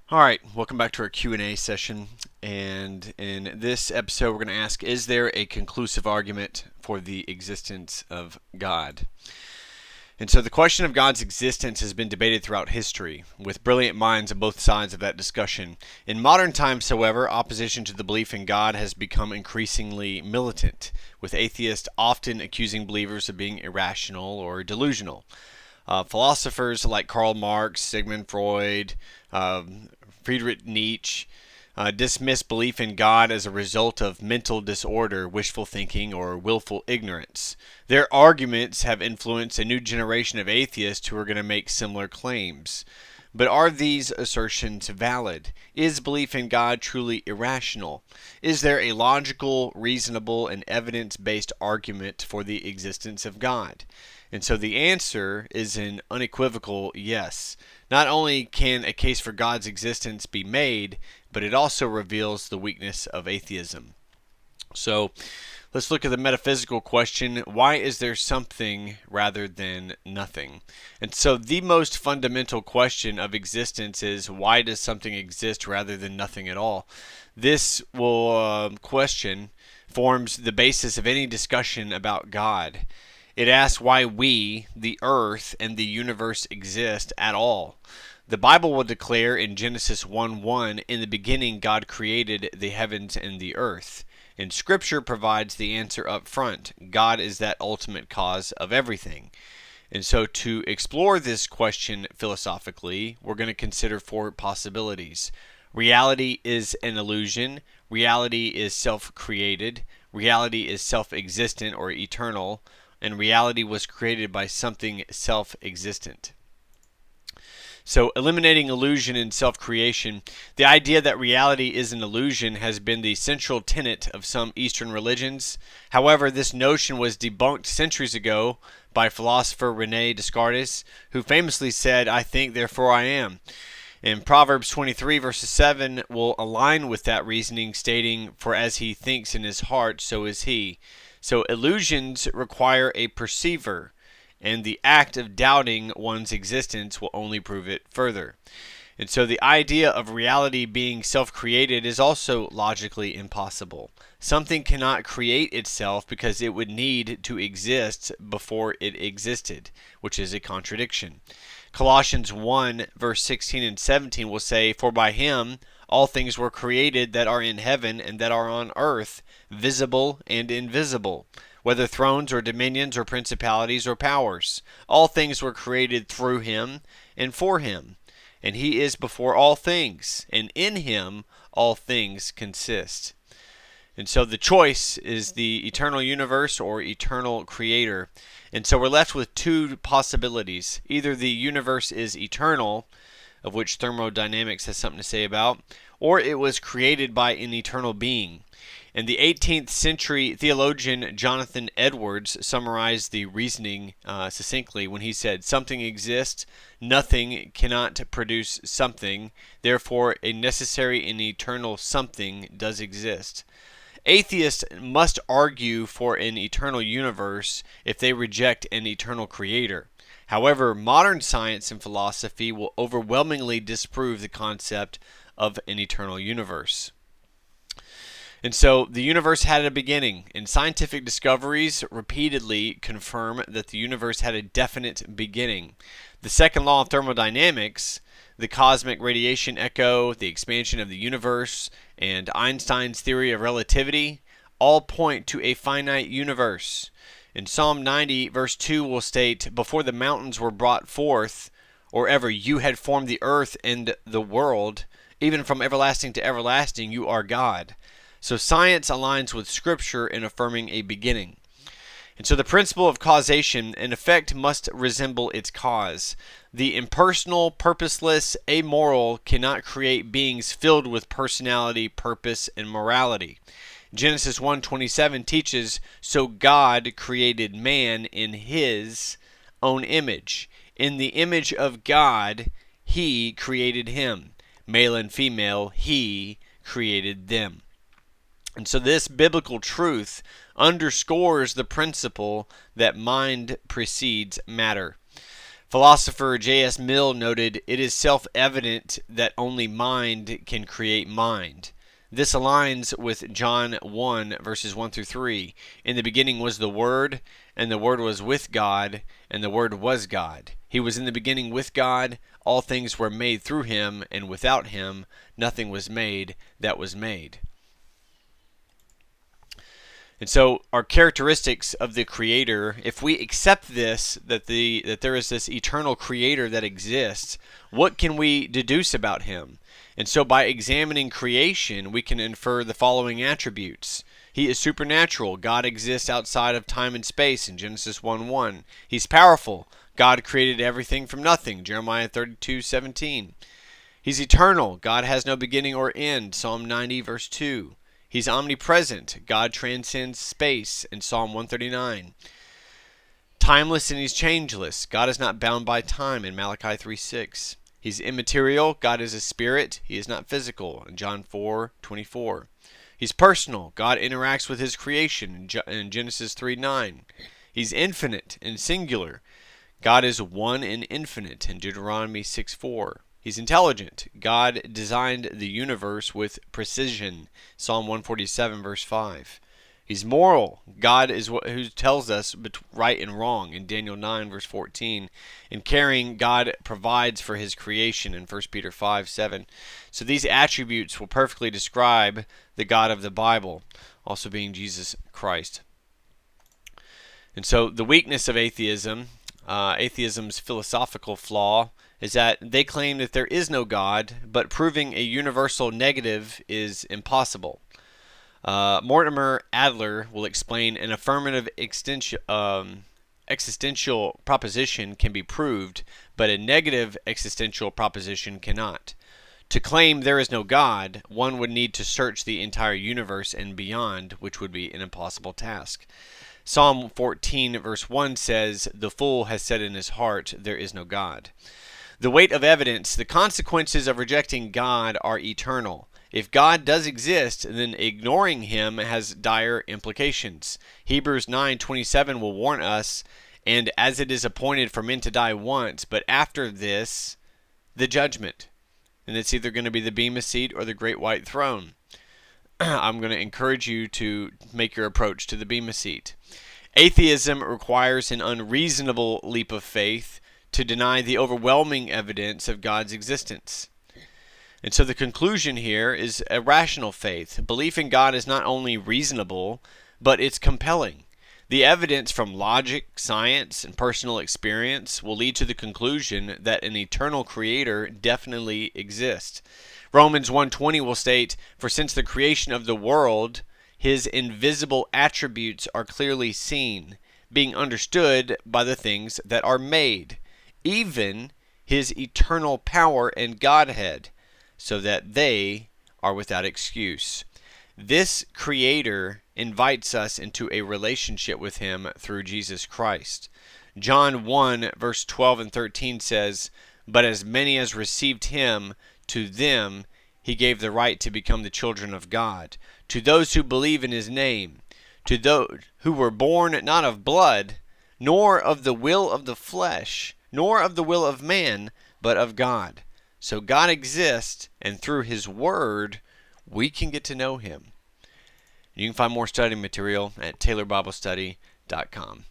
All right, welcome back to our Q&A session. And in this episode, we're going to ask, is there a conclusive argument for the existence of God? And so the question of God's existence has been debated throughout history, with brilliant minds on both sides of that discussion. In modern times, however, opposition to the belief in God has become increasingly militant, with atheists often accusing believers of being irrational or delusional. Philosophers like Karl Marx, Sigmund Freud, Friedrich Nietzsche dismiss belief in God as a result of mental disorder, wishful thinking, or willful ignorance. Their arguments have influenced a new generation of atheists who are going to make similar claims. But are these assertions valid? Is belief in God truly irrational? Is there a logical, reasonable, and evidence-based argument for the existence of God? And so the answer is an unequivocal yes. Not only can a case for God's existence be made, but it also reveals the weakness of atheism. So let's look at the metaphysical question, why is there something rather than nothing? And so the most fundamental question of existence is, why does something exist rather than nothing at all? This question forms the basis of any discussion about God. It asks why we, the earth, and the universe exist at all. The Bible will declare in Genesis 1:1, in the beginning God created the heavens and the earth. And Scripture provides the answer up front. God is that ultimate cause of everything. And so to explore this question philosophically, we're going to consider four possibilities. Reality is an illusion. Reality is self-created. Reality is self-existent or eternal. And reality was created by something self-existent. So eliminating illusion and self-creation, the idea that reality is an illusion has been the central tenet of some Eastern religions. However, this notion was debunked centuries ago by philosopher René Descartes, who famously said, "I think, therefore I am." And Proverbs 23 verses 7 will align with that reasoning, stating, "For as he thinks in his heart, so is he." So illusions require a perceiver, and the act of doubting one's existence will only prove it further. And so the idea of reality being self-created is also logically impossible. Something cannot create itself because it would need to exist before it existed, which is a contradiction. Colossians 1 verse 16 and 17 will say, "For by him all things were created that are in heaven and that are on earth, visible and invisible, whether thrones or dominions or principalities or powers. All things were created through him and for him. And he is before all things, and in him all things consist." And so the choice is the eternal universe or eternal creator. And so we're left with two possibilities. Either the universe is eternal, of which thermodynamics has something to say about, or it was created by an eternal being. And the 18th century theologian Jonathan Edwards summarized the reasoning succinctly when he said, "Something exists, nothing cannot produce something, therefore a necessary and eternal something does exist." Atheists must argue for an eternal universe if they reject an eternal creator. However, modern science and philosophy will overwhelmingly disprove the concept of an eternal universe. And so the universe had a beginning, and scientific discoveries repeatedly confirm that the universe had a definite beginning. The second law of thermodynamics, the cosmic radiation echo, the expansion of the universe, and Einstein's theory of relativity all point to a finite universe. In Psalm 90, verse 2 will state, "Before the mountains were brought forth, or ever you had formed the earth and the world, even from everlasting to everlasting, you are God." So science aligns with Scripture in affirming a beginning. And so the principle of causation, an effect must resemble its cause. The impersonal, purposeless, amoral cannot create beings filled with personality, purpose, and morality. Genesis 1:27 teaches, "So God created man in his own image. In the image of God, he created him. Male and female, he created them." And so this biblical truth underscores the principle that mind precedes matter. Philosopher J.S. Mill noted, "It is self-evident that only mind can create mind." This aligns with John 1, verses 1 through 3. "In the beginning was the Word, and the Word was with God, and the Word was God. He was in the beginning with God. All things were made through him, and without him nothing was made that was made." And so our characteristics of the Creator, if we accept this, that there is this eternal Creator that exists, what can we deduce about him? And so by examining creation, we can infer the following attributes. He is supernatural. God exists outside of time and space in Genesis 1:1. He's powerful. God created everything from nothing, Jeremiah 32:17. He's eternal. God has no beginning or end, Psalm 90, verse 2. He's omnipresent. God transcends space in Psalm 139. Timeless and he's changeless. God is not bound by time in Malachi 3:6. He's immaterial. God is a spirit. He is not physical in John 4:24. He's personal. God interacts with his creation in Genesis 3:9. He's infinite and singular. God is one and infinite in Deuteronomy 6:4. He's intelligent. God designed the universe with precision. Psalm 147, verse 5. He's moral. God is who tells us right and wrong in Daniel 9, verse 14. In caring, God provides for his creation in 1 Peter 5:7. So these attributes will perfectly describe the God of the Bible, also being Jesus Christ. And so the weakness of atheism, atheism's philosophical flaw, is that they claim that there is no God, but proving a universal negative is impossible. Mortimer Adler will explain an affirmative existential proposition can be proved, but a negative existential proposition cannot. To claim there is no God, one would need to search the entire universe and beyond, which would be an impossible task. Psalm 14, verse 1 says, "The fool has said in his heart, there is no God." The weight of evidence, the consequences of rejecting God are eternal. If God does exist, then ignoring him has dire implications. Hebrews 9:27 will warn us, "And as it is appointed for men to die once, but after this, the judgment." And it's either going to be the Bema seat or the great white throne. I'm going to encourage you to make your approach to the Bema seat. Atheism requires an unreasonable leap of faith to deny the overwhelming evidence of God's existence. And so the conclusion here is a rational faith. Belief in God is not only reasonable, but it's compelling. The evidence from logic, science, and personal experience will lead to the conclusion that an eternal creator definitely exists. Romans 1:20 will state, "For since the creation of the world, his invisible attributes are clearly seen, being understood by the things that are made, even his eternal power and Godhead, so that they are without excuse." This Creator invites us into a relationship with him through Jesus Christ. John 1, verse 12 and 13 says, "But as many as received him, to them he gave the right to become the children of God, to those who believe in his name, to those who were born not of blood, nor of the will of the flesh, nor of the will of man, but of God." So God exists, and through his word, we can get to know him. You can find more study material at taylorbiblestudy.com.